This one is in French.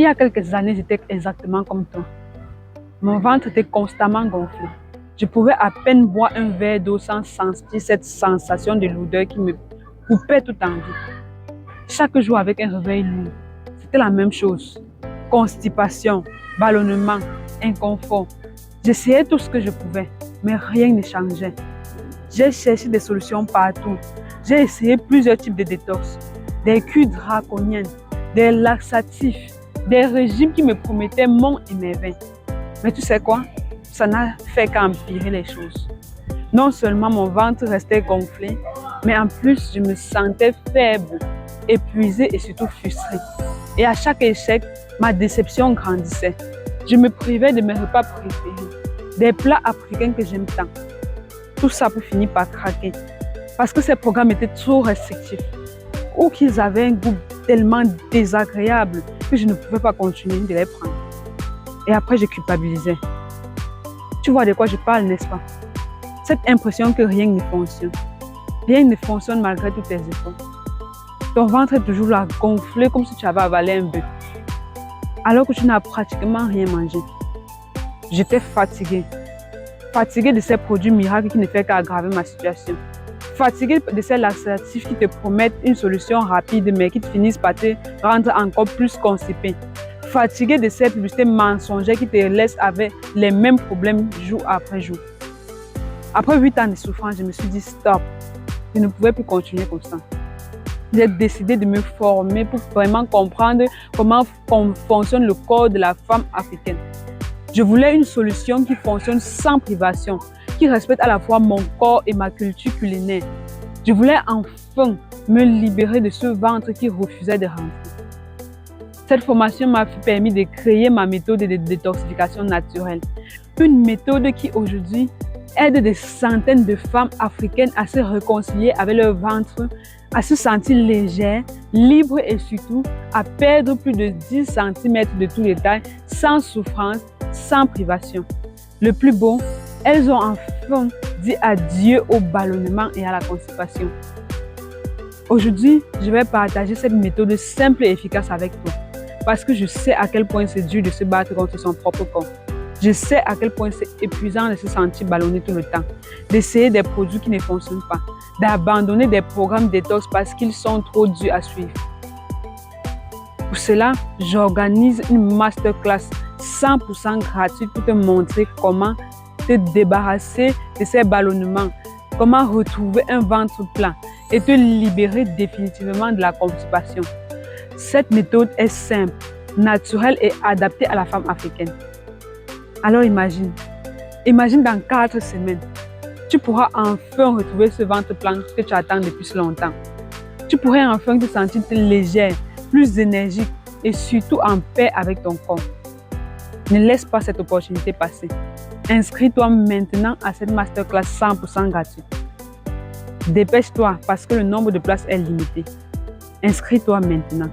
Il y a quelques années, j'étais exactement comme toi. Mon ventre était constamment gonflé. Je pouvais à peine boire un verre d'eau sans sentir cette sensation de lourdeur qui me coupait toute envie. Chaque jour avec un réveil lourd, c'était la même chose. Constipation, ballonnement, inconfort. J'essayais tout ce que je pouvais, mais rien ne changeait. J'ai cherché des solutions partout. J'ai essayé plusieurs types de détox, des cures draconiennes, des laxatifs, des régimes qui me promettaient monts et merveilles. Mais tu sais quoi? Ça n'a fait qu'empirer les choses. Non seulement mon ventre restait gonflé, mais en plus je me sentais faible, épuisée et surtout frustrée. Et à chaque échec, ma déception grandissait. Je me privais de mes repas préférés, des plats africains que j'aime tant. Tout ça pour finir par craquer, parce que ces programmes étaient trop restrictifs, ou qu'ils avaient un goût tellement désagréable que je ne pouvais pas continuer de les prendre. Et après, je culpabilisais. Tu vois de quoi je parle, n'est-ce pas? Cette impression que rien ne fonctionne. Rien ne fonctionne malgré tous tes efforts. Ton ventre est toujours là, gonflé comme si tu avais avalé un bœuf. Alors que tu n'as pratiquement rien mangé. J'étais fatiguée. Fatiguée de ces produits miracles qui ne font qu'aggraver ma situation. Fatiguée de ces laxatifs qui te promettent une solution rapide mais qui finissent par te rendre encore plus constipé. Fatiguée de ces publicités mensongères qui te laissent avec les mêmes problèmes jour après jour. Après 8 ans de souffrance, je me suis dit stop. Je ne pouvais plus continuer comme ça. J'ai décidé de me former pour vraiment comprendre comment fonctionne le corps de la femme africaine. Je voulais une solution qui fonctionne sans privation, qui respecte à la fois mon corps et ma culture culinaire. Je voulais enfin me libérer de ce ventre qui refusait de rentrer. Cette formation m'a permis de créer ma méthode de détoxification naturelle. Une méthode qui aujourd'hui aide des centaines de femmes africaines à se réconcilier avec leur ventre, à se sentir légères, libres et surtout à perdre plus de 10 cm de tout détail sans souffrance, sans privation. Le plus beau, elles ont enfin dit adieu au ballonnement et à la constipation. Aujourd'hui, je vais partager cette méthode simple et efficace avec toi parce que je sais à quel point c'est dur de se battre contre son propre corps. Je sais à quel point c'est épuisant de se sentir ballonné tout le temps, d'essayer des produits qui ne fonctionnent pas, d'abandonner des programmes détox parce qu'ils sont trop durs à suivre. Pour cela, j'organise une masterclass 100% gratuite pour te montrer comment te débarrasser de ces ballonnements, comment retrouver un ventre plein et te libérer définitivement de la constipation. Cette méthode est simple, naturelle et adaptée à la femme africaine. Alors imagine dans 4 semaines, tu pourras enfin retrouver ce ventre plein que tu attends depuis si longtemps. Tu pourrais enfin te sentir légère, plus énergique et surtout en paix avec ton corps. Ne laisse pas cette opportunité passer. Inscris-toi maintenant à cette masterclass 100% gratuite. Dépêche-toi parce que le nombre de places est limité. Inscris-toi maintenant.